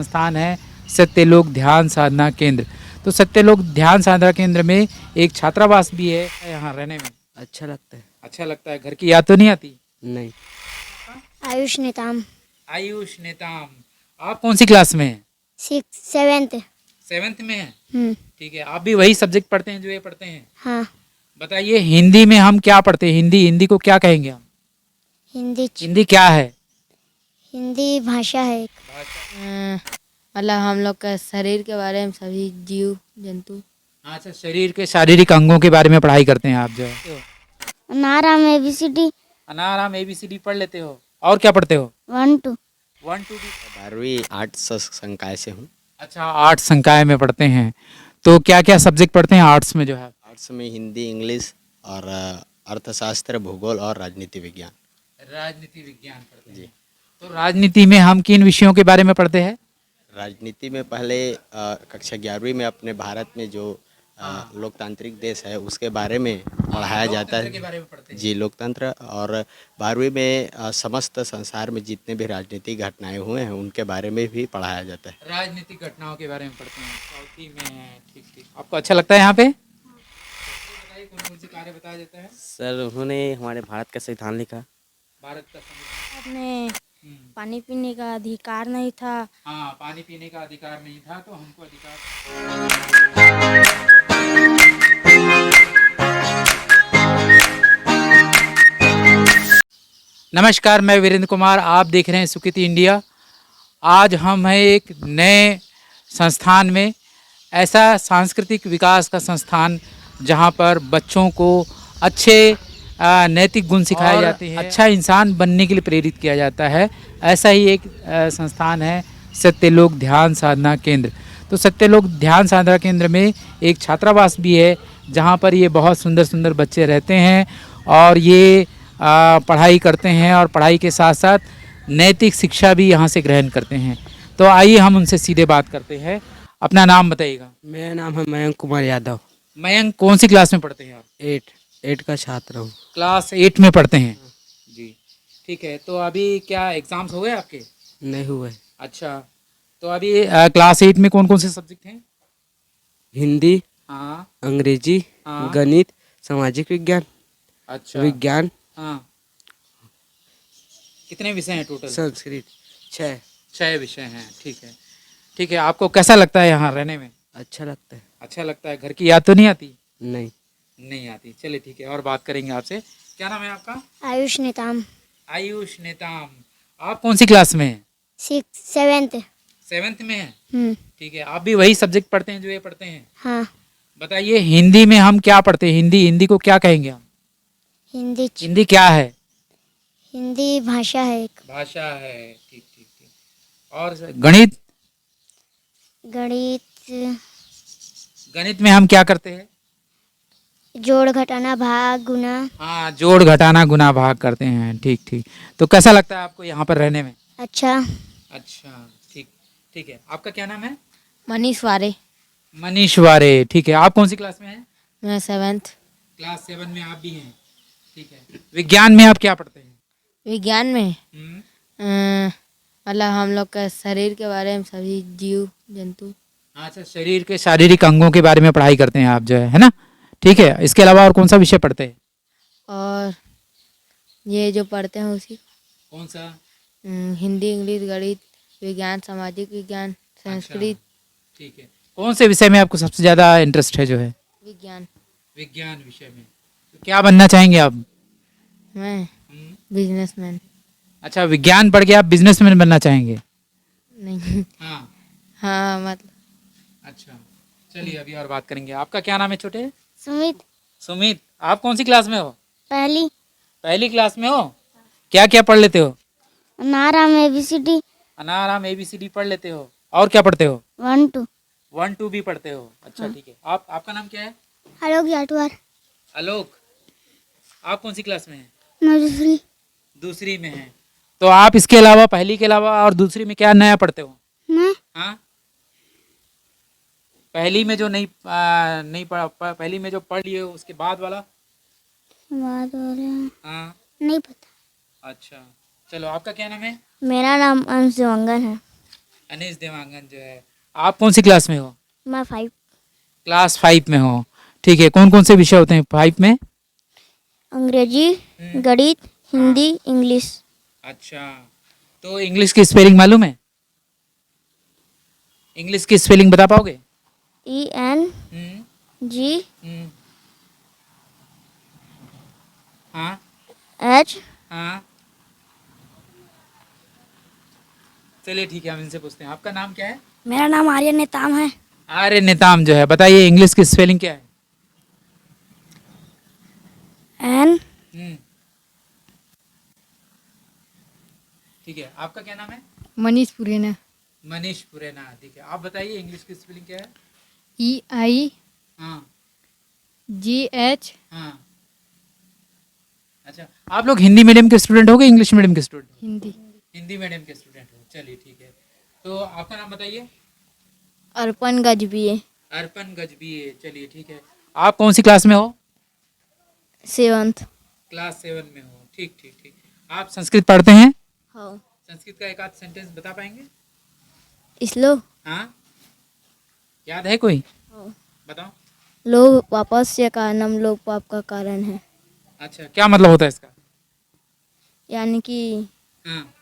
संस्थान है सत्यलोक ध्यान साधना केंद्र। तो सत्यलोक ध्यान साधना केंद्र में एक छात्रावास भी है यहाँ रहने में। अच्छा लगता है। अच्छा लगता है। घर की याद तो नहीं आती? नहीं। आयुष नेताम। आयुष नेताम। आप कौन सी क्लास में हैं? 7th। 7th में हैं। हम्म। ठीक है, आप भी वही सब्जेक्ट पढ़ते हैं जो ये पढ़ते हैं? हाँ। बताइए, हिंदी में हम क्या पढ़ते हैं? हिंदी हिंदी को क्या कहेंगे हम? हिंदी क्या है? हिंदी भाषा है एक। मतलब हम लोग का शरीर के बारे में, सभी जीव जंतु। अच्छा, शरीर के शारीरिक अंगों के बारे में पढ़ाई करते हैं आप जो है। नाराम ABCD अनाराम ABCD पढ़ लेते हो। और क्या पढ़ते हो? 1 2। 1 2 भी। 12वीं आर्ट्स संकाय से हूँ। अच्छा, आर्ट्स संकाय में पढ़ते हैं। तो क्या क्या सब्जेक्ट पढ़ते हैं आर्ट्स में जो है? आर्ट्स में हिंदी, इंग्लिश और अर्थशास्त्र, भूगोल और राजनीति विज्ञान। राजनीति विज्ञान पढ़ते हैं जी। तो राजनीति में हम किन विषयों के बारे में पढ़ते हैं? राजनीति में पहले कक्षा 11वीं में अपने भारत में जो लोकतांत्रिक देश है उसके बारे में पढ़ाया जाता लोकतंत्र के है। बारे में पढ़ते हैं। जी, लोकतंत्र। और 12वीं में समस्त संसार में जितने भी राजनीतिक घटनाएं हुए हैं उनके बारे में भी पढ़ाया जाता है। राजनीतिक घटनाओं के बारे में पढ़ते हैं। चौथी में है। ठीक ठीक। आपको अच्छा लगता है यहाँ पे? बताइए, कौन कौन से कार्य बताया जाता है? सर, उन्होंने हमारे भारत का संविधान लिखा। भारत का संविधान। में पानी पीने का अधिकार नहीं था। हाँ, पानी पीने का अधिकार नहीं था तो हमको अधिकार। नमस्कार, मैं वीरेंद्र कुमार, आप देख रहे हैं सुकृति इंडिया। आज हम हैं एक नए संस्थान में, ऐसा सांस्कृतिक विकास का संस्थान जहां पर बच्चों को अच्छे नैतिक गुण सिखाए जाते हैं, अच्छा इंसान बनने के लिए प्रेरित किया जाता है। ऐसा ही एक संस्थान है सत्यलोक ध्यान साधना केंद्र। तो सत्यलोक ध्यान साधना केंद्र में एक छात्रावास भी है जहां पर ये बहुत सुंदर सुंदर बच्चे रहते हैं और ये पढ़ाई करते हैं और पढ़ाई के साथ साथ नैतिक शिक्षा भी यहाँ से ग्रहण करते हैं। तो आइए हम उनसे सीधे बात करते हैं। अपना नाम बताइएगा। मेरा नाम है मयंक कुमार यादव। मयंक, कौन सी क्लास में पढ़ते हैं आप? 8 का छात्र हूँ। क्लास 8 में पढ़ते हैं जी। ठीक है, तो अभी क्या एग्ज़ाम्स हो गए आपके? नहीं हुए। अच्छा, तो अभी क्लास 8 में कौन कौन से सब्जेक्ट हैं? हिंदी, हाँ। अंग्रेजी, हाँ। गणित, सामाजिक विज्ञान, अच्छा। विज्ञान, हाँ। कितने विषय हैं टोटल? संस्कृत। 6। 6 विषय हैं। ठीक है। ठीक है, आपको कैसा लगता है यहाँ रहने में? अच्छा लगता है। अच्छा लगता है। घर की याद तो नहीं आती? नहीं। नहीं आती। चलिए ठीक है, और बात करेंगे आपसे। क्या नाम है आपका? आयुष नेताम। आयुष नेताम। आप कौन सी क्लास में हैं? 7th। 7th में हैं। हम्म। ठीक है, आप भी वही सब्जेक्ट पढ़ते हैं जो ये पढ़ते हैं? हाँ। बताइए, हिंदी में हम क्या पढ़ते हैं? हिंदी हिंदी को क्या कहेंगे हम? हिंदी क्या है? हिंदी भाषा है एक। भाषा है। ठीक ठीक ठीक। और गणित? गणित गणित में हम क्या करते हैं? जोड़ घटाना भाग गुना। हाँ, जोड़ घटाना गुना भाग करते हैं। ठीक ठीक। तो कैसा लगता है आपको यहाँ पर रहने में? अच्छा। अच्छा, ठीक ठीक है। आपका क्या नाम है? मनीष वारे। मनीष वारे। ठीक है, आप कौन सी क्लास में हैं? मैं 7th। क्लास 7 में आप भी हैं। ठीक है। विज्ञान में आप क्या पढ़ते हैं? विज्ञान में हम्म। मतलब हम लोग का शरीर के बारे में, सभी जीव जंतु। अच्छा, शरीर के शारीरिक अंगों के बारे में पढ़ाई करते हैं आप जो है ना? ठीक है। इसके अलावा और कौन सा विषय पढ़ते हैं? और ये जो पढ़ते हैं उसी कौन सा? हिंदी, इंग्लिश, गणित, विज्ञान, सामाजिक विज्ञान, संस्कृत। ठीक है। कौन से विषय में आपको सबसे ज़्यादा इंटरेस्ट है जो है? विज्ञान। विज्ञान विषय में। तो क्या बनना चाहेंगे आप? मैं बिजनेसमैन। अच्छा, विज्ञान पढ़ के आप बिजनेसमैन बनना चाहेंगे? नहीं। हाँ। हाँ, मतलब अच्छा, चलिए अभी और बात करेंगे। आपका क्या नाम है छोटे? सुमित। सुमित। आप कौन सी क्लास में हो? पहली। पहली क्लास में हो। क्या क्या पढ़ लेते हो? नाराम ABCD अनाराम ABCD पढ़ लेते हो। और क्या पढ़ते हो? 1 2। 1 2 भी पढ़ते हो। अच्छा ठीक है। आपका नाम क्या है? आलोक जाटवार। आलोक। आप कौन सी क्लास में हैं? मैं दूसरी में हैं। तो आप इसके अलावा, पहली के अलावा और दूसरी में क्या नया पढ़ते हो? मैं हाँ, पहली में जो नहीं नहीं पहली में जो पढ़ लिए उसके बाद वाला? बात हो रहा है। हाँ। नहीं पता। अच्छा, चलो आपका क्या नाम है? मेरा नाम अंश देवांगन है। अनीश देवांगन जो है। आप कौन सी क्लास में हो? मैं 5 क्लास 5 में हो। ठीक है, कौन कौन से विषय होते हैं 5 में? अंग्रेजी, गणित, हिंदी, इंग्लिश। अच्छा, तो इंग्लिश की स्पेलिंग मालूम है? इंग्लिश की स्पेलिंग बता पाओगे? ENG हम्म, हाँ H हाँ, चलिए ठीक है, हम इनसे पूछते हैं। आपका नाम क्या है? मेरा नाम आर्यन नेताम है। आर्य नेताम जो है, बताइए इंग्लिश की स्पेलिंग क्या है? N हम्म, ठीक है, आपका क्या नाम है? मनीष पुरेना। मनीष पुरेना। ठीक है, आप बताइए इंग्लिश की स्पेलिंग क्या है? EIGH हाँ हाँ। अच्छा, आप लोग हिंदी मीडियम के स्टूडेंट हो गए, इंग्लिश मीडियम के स्टूडेंट? हिंदी। हिंदी मीडियम के स्टूडेंट हो, चलिए ठीक है। तो आपका नाम बताइए। अर्पण गजबीए। अर्पण गजबीए, चलिए ठीक है। आप कौन सी क्लास में हो? 7th। क्लास 7 में हो, ठीक ठीक ठीक। आप संस्कृत पढ़ते हैं? हाँ। संस्कृत का एक आध सेंटेंस बता पाएंगे? इसलो हाँ, याद है कोई? हाँ। बताओ। लोभ पापस्य कारणम, लोभ पाप का कारण है। अच्छा, क्या मतलब होता है इसका? यानी कि हाँ,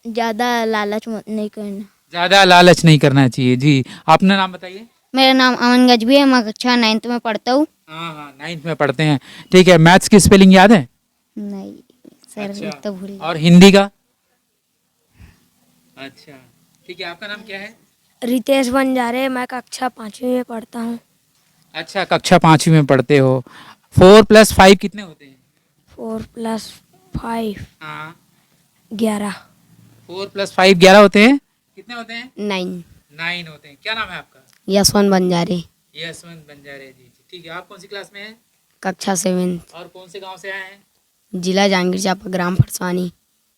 ज़्यादा लालच मत नहीं करना। ज्यादा लालच नहीं करना चाहिए जी। अपना नाम बताइए। मेरा नाम अमन गजबी है, मैं कक्षा 9th में पढ़ता हूँ। हाँ हाँ, 9th में पढ़ते हैं। ठीक है, मैथ्स की स्पेलिंग याद है? नहीं सर, अच्छा, तो भूल गया। और हिंदी का? अच्छा, ठीक है, आपका नाम क्या है? रितेश बंजारे, मैं कक्षा 5वीं में पढ़ता हूँ। अच्छा, कक्षा 5वीं में पढ़ते हो। 4 + 5 कितने होते हैं? 4 + 5 हाँ, 11। 4 + 5 11 होते हैं। कितने होते हैं? 9। 9 होते हैं। क्या नाम है आपका? यशवंत बंजारे। यशवंत बंजारे जी। ठीक है, आप कौन सी क्लास में हैं? कक्षा 7th। और कौन से गांव से आए हैं? जिला जांजगीर चांपा, ग्राम फरसानी।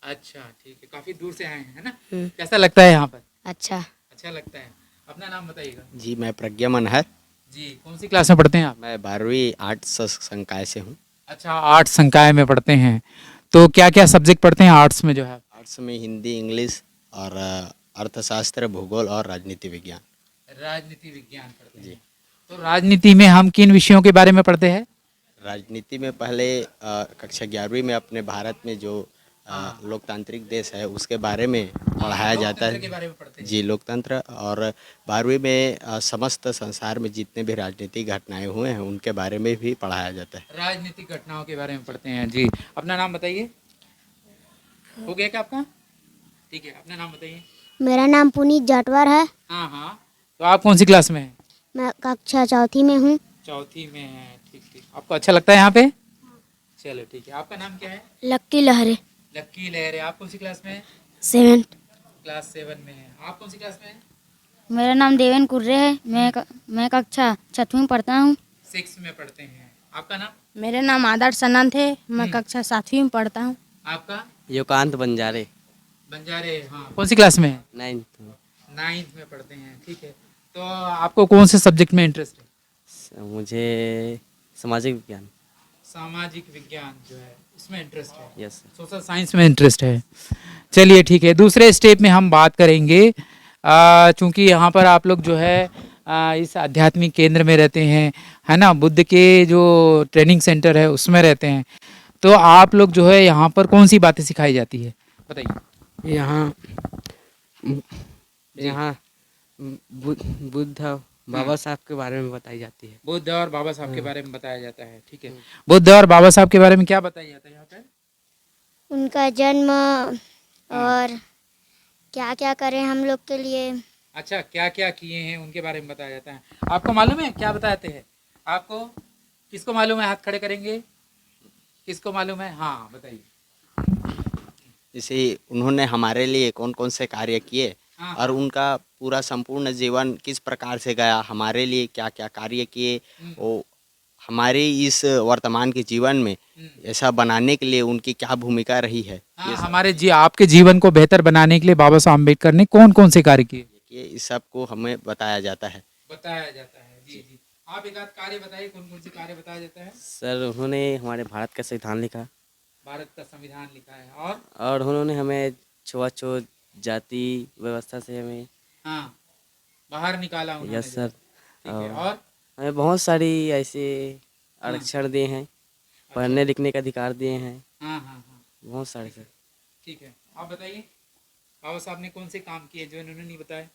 अच्छा ठीक है, काफी दूर से आए हैं, है ना? हम्म। कैसा लगता है यहाँ पर? अच्छा। अच्छा लगता है। अपना नाम बताइएगा। जी मैं प्रज्ञा मनहर, जी, कौन सी क्लास में पढ़ते हैं आप? मैं 12वीं आर्ट्स संकाय से हूँ। अच्छा, आर्ट्स संकाय में पढ़ते हैं। तो क्या क्या सब्जेक्ट पढ़ते हैं आर्ट्स में जो है? आर्ट्स में हिंदी, इंग्लिश और अर्थशास्त्र, भूगोल और राजनीति विज्ञान। राजनीति विज्ञान पढ़ते हैं। तो राजनीति में हम किन विषयों के बारे में पढ़ते हैं? राजनीति में पहले कक्षा 11वीं में अपने भारत में जो लोकतांत्रिक देश है उसके बारे में पढ़ाया जाता लोकतंत्र के है। बारे में पढ़ते हैं। जी, लोकतंत्र। और 12वीं में समस्त संसार में जितने भी राजनीतिक घटनाएं हुए हैं उनके बारे में भी पढ़ाया जाता है। राजनीतिक घटनाओं के बारे में पढ़ते हैं जी। अपना नाम बताइए। हो गया क्या आपका? ठीक है, अपना नाम बताइए। मेरा नाम पुनीत जाटवार है। हाँ हाँ, तो आप कौन सी क्लास में हैं? मैं कक्षा 4th में हूँ। चौथी में है। ठीक ठीक, आपको अच्छा लगता है यहाँ पे? चलो ठीक है, आपका नाम क्या है? लक्की लहरे, लक्की लहरे। आप कौन सी क्लास में हैं? 7th। क्लास 7 में है। आप कौन सी क्लास में हैं? मेरा नाम देवेन कुर्रे है, मैं कक्षा 6वीं में पढ़ता हूँ। 6 में पढ़ते हैं। आपका नाम? मेरा नाम आदर्श अनंत है, मैं कक्षा 7वीं में पढ़ता हूँ। आपका? युकांत बंजारे, बंजारे। हाँ, कौन सी क्लास में है? 9th। 9th में पढ़ते हैं। ठीक है, तो आपको कौन से सब्जेक्ट में इंटरेस्ट है? मुझे सामाजिक विज्ञान। सामाजिक विज्ञान जो है इसमें इंटरेस्ट है। यस। सोशल साइंस में इंटरेस्ट है। चलिए ठीक है, दूसरे स्टेप में हम बात करेंगे। चूंकि यहाँ पर आप लोग जो है इस आध्यात्मिक केंद्र में रहते हैं, है ना, बुद्ध के जो ट्रेनिंग सेंटर है उसमें रहते हैं, तो आप लोग जो है यहाँ पर कौन सी बातें सिखाई जाती है, बताइए। यहाँ यहाँ बुद्ध बाबा साहब के बारे में बताई जाती है। बुद्ध और बाबा साहब के बारे में बताया जाता है। ठीक है, बुद्ध और बाबा साहब के बारे में क्या बताया जाता है यहाँ पर? उनका जन्म और क्या क्या करें हम लोग के लिए। अच्छा, क्या क्या किए हैं उनके बारे में बताया जाता है। आपको मालूम है क्या बताते हैं? आपको किसको मालूम है? हाथ खड़े करेंगे। किसको मालूम है? हाँ बताइए। जैसे उन्होंने हमारे लिए कौन कौन से कार्य किए हाँ, और उनका पूरा संपूर्ण जीवन किस प्रकार से गया, हमारे लिए क्या क्या कार्य किए, वो हमारे इस वर्तमान के जीवन में ऐसा बनाने के लिए उनकी क्या भूमिका रही है, हाँ, हमारे आपके जीवन को बेहतर बनाने के लिए बाबा साहब अम्बेडकर ने कौन कौन से कार्य किए, ये इस सब को हमें बताया जाता है। बताया जाता है। जी जी, आप एक आध कार्य बताइए, कौन कौन से कार्य बताया जाता है? सर उन्होंने हमारे भारत का संविधान लिखा भारत का संविधान लिखा है। और और उन्होंने हमें छुआछूत जाति व्यवस्था से हमें हाँ, बाहर निकाला उन्होंने यस सर। ठीक है, और हमें बहुत सारी ऐसे आरक्षण दिए हैं, पढ़ने लिखने का अधिकार दिए हैं, हाँ हाँ हाँ बहुत सारे सर। ठीक है। आप बताइए बाबा साहब ने कौन से काम किए जो इन्होंने नहीं बताए?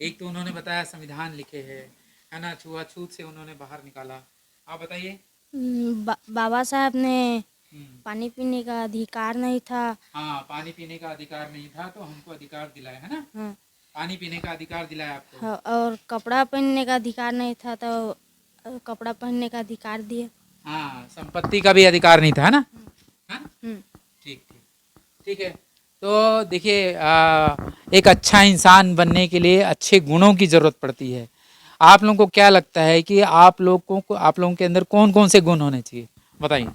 एक तो उन्होंने बताया संविधान लिखे है ना, छुआछूत से उन्होंने बाहर निकाला। आप बताइए। बाबा साहब ने हम्म, पानी पीने का अधिकार नहीं था। हाँ, पानी पीने का अधिकार नहीं था तो हमको अधिकार दिलाया है ना, हाँ, पानी पीने का अधिकार दिलाया आपको। हाँ, और कपड़ा पहनने का अधिकार नहीं था तो कपड़ा पहनने का अधिकार दिए। हाँ, संपत्ति का भी अधिकार नहीं था है ना, हाँ? हम्म, ठीक ठीक ठीक है। तो देखिए एक अच्छा इंसान बनने के लिए अच्छे गुणों की ज़रूरत पड़ती है। आप लोगों को क्या लगता है कि आप लोगों के अंदर कौन कौन से गुण होने चाहिए, बताइए।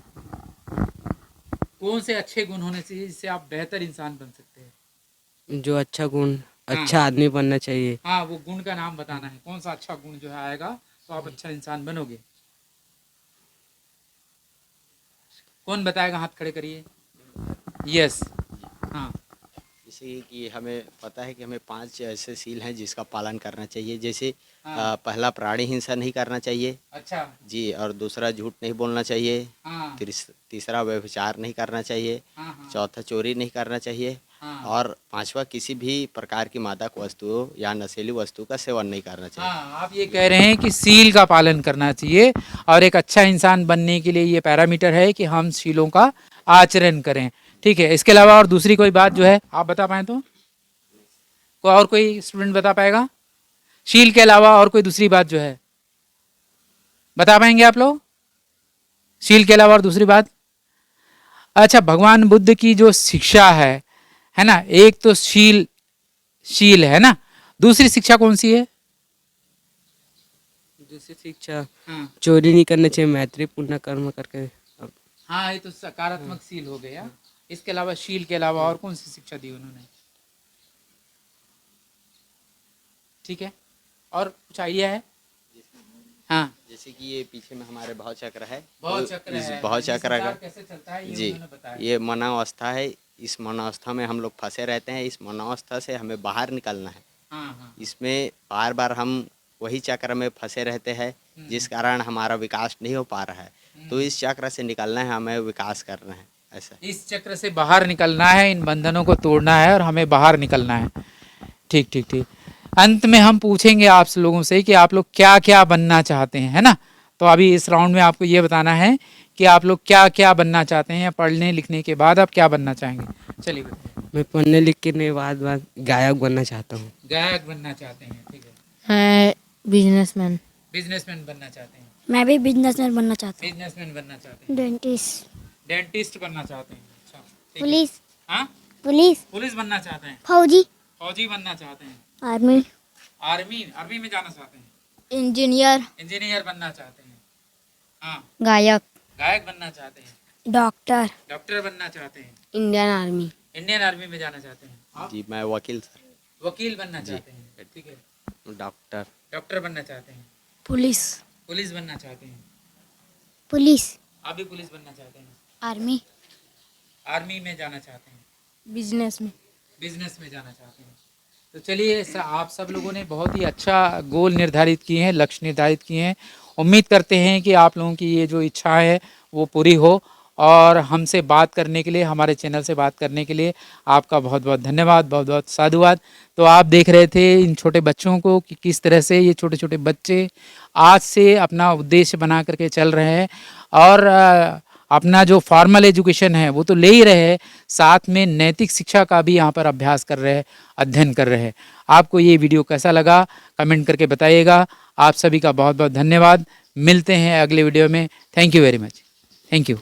कौन से अच्छे गुण होने चाहिए जिससे आप बेहतर इंसान बन सकते हैं? जो अच्छा गुण, अच्छा आदमी बनना चाहिए। हाँ, वो गुण का नाम बताना है, कौन सा अच्छा गुण जो है आएगा तो आप अच्छा इंसान बनोगे। कौन बताएगा, हाथ खड़े करिए। यस, हाँ जैसे कि हमें पता है कि हमें 5 ऐसे सील हैं जिसका पालन करना चाहिए। जैसे हाँ। पहला प्राणी हिंसा नहीं करना चाहिए अच्छा, जी, और दूसरा झूठ नहीं बोलना चाहिए, हाँ तीसरा व्यभिचार नहीं करना चाहिए, हाँ हाँ चौथा चोरी नहीं करना चाहिए, हाँ और पांचवा किसी भी प्रकार की मादक वस्तुओं या नशीली वस्तु का सेवन नहीं करना चाहिए। हाँ। आप ये कह रहे हैं कि सील का पालन करना चाहिए और एक अच्छा इंसान बनने के लिए ये पैरामीटर है कि हम सीलों का आचरण करें। ठीक है, इसके अलावा और दूसरी कोई बात जो है आप बता पाएँ तो? और कोई स्टूडेंट बता पाएगा? शील के अलावा और कोई दूसरी बात जो है बता पाएंगे आप लोग? शील के अलावा और दूसरी बात? अच्छा, भगवान बुद्ध की जो शिक्षा है ना, एक तो शील है ना, दूसरी शिक्षा कौन सी है? दूसरी शिक्षा, हाँ चोरी नहीं करना चाहिए, मैत्रीपूर्ण कर्म करके। हाँ, ये तो सकारात्मक शील हो गया। इसके अलावा शील के अलावा और कौन सी शिक्षा दी उन्होंने? ठीक है, और कुछ आइडिया है? हाँ, जैसे कि ये पीछे में हमारे भाव चक्र है, भाव तो चक्र इस है, भाव ये चक्र संसार का कैसे चलता है ये जी, उन्होंने बताया। ये मनोवस्था है। इस मनोवस्था में हम लोग फंसे रहते हैं। इस मनोवस्था से हमें बाहर निकलना है। हाँ हाँ इसमें बार बार हम वही चक्र में फंसे रहते हैं, जिस कारण हमारा विकास नहीं हो पा रहा है। तो इस चक्र से निकलना है, हमें विकास करना है। ऐसा इस चक्र से बाहर निकलना है, इन बंधनों को तोड़ना है और हमें बाहर निकलना है। ठीक ठीक ठीक। अंत में हम पूछेंगे आप लोगों से कि आप लोग क्या क्या बनना चाहते हैं, है ना? तो अभी इस राउंड में आपको ये बताना है कि आप लोग क्या क्या बनना चाहते हैं, या पढ़ने लिखने के बाद आप क्या बनना चाहेंगे। चलिए बताइए। मैं पढ़ने लिखने के बाद गायक बनना चाहता हूँ। गायक बनना चाहते हैं, ठीक है। मैं बिजनेसमैन। बिजनेसमैन बनना चाहते हैं। मैं भी बिजनेसमैन बनना चाहता बिजनेसमैन बनना चाहते हैं। हूँ। डेंटिस्ट, डेंटिस्ट बनना चाहते हैं। अच्छा, ठीक है। पुलिस, हाँ, पुलिस, पुलिस बनना चाहते हैं। फौजी, फौजी बनना चाहते हैं। आर्मी, आर्मी में जाना चाहते हैं। इंजीनियर, इंजीनियर बनना चाहते हैं। हाँ, गायक, गायक बनना चाहते हैं। डॉक्टर, डॉक्टर बनना चाहते हैं। Indian army. इंडियन आर्मी में जाना चाहते हैं। आप जी, मैं वकील सर। वकील बनना चाहते हैं, ठीक है। डॉक्टर। डॉक्टर बनना चाहते हैं। पुलिस, पुलिस बनना चाहते हैं। पुलिस, आप भी पुलिस बनना चाहते हैं। आर्मी, आर्मी में जाना चाहते हैं। बिजनेस में। बिजनेस में जाना चाहते हैं। तो चलिए, आप सब लोगों ने बहुत ही अच्छा गोल निर्धारित किए हैं, लक्ष्य निर्धारित किए हैं। उम्मीद करते हैं कि आप लोगों की ये जो इच्छा है वो पूरी हो। और हमसे बात करने के लिए, हमारे चैनल से बात करने के लिए आपका बहुत बहुत धन्यवाद, बहुत बहुत साधुवाद। तो आप देख रहे थे इन छोटे बच्चों को कि किस तरह से ये छोटे छोटे बच्चे आज से अपना उद्देश्य बना करके चल रहे हैं, और अपना जो फॉर्मल एजुकेशन है वो तो ले ही रहे हैं, साथ में नैतिक शिक्षा का भी यहाँ पर अभ्यास कर रहे हैं, अध्ययन कर रहे हैं। आपको ये वीडियो कैसा लगा कमेंट करके बताइएगा। आप सभी का बहुत बहुत धन्यवाद। मिलते हैं अगले वीडियो में। Thank you very much. Thank you.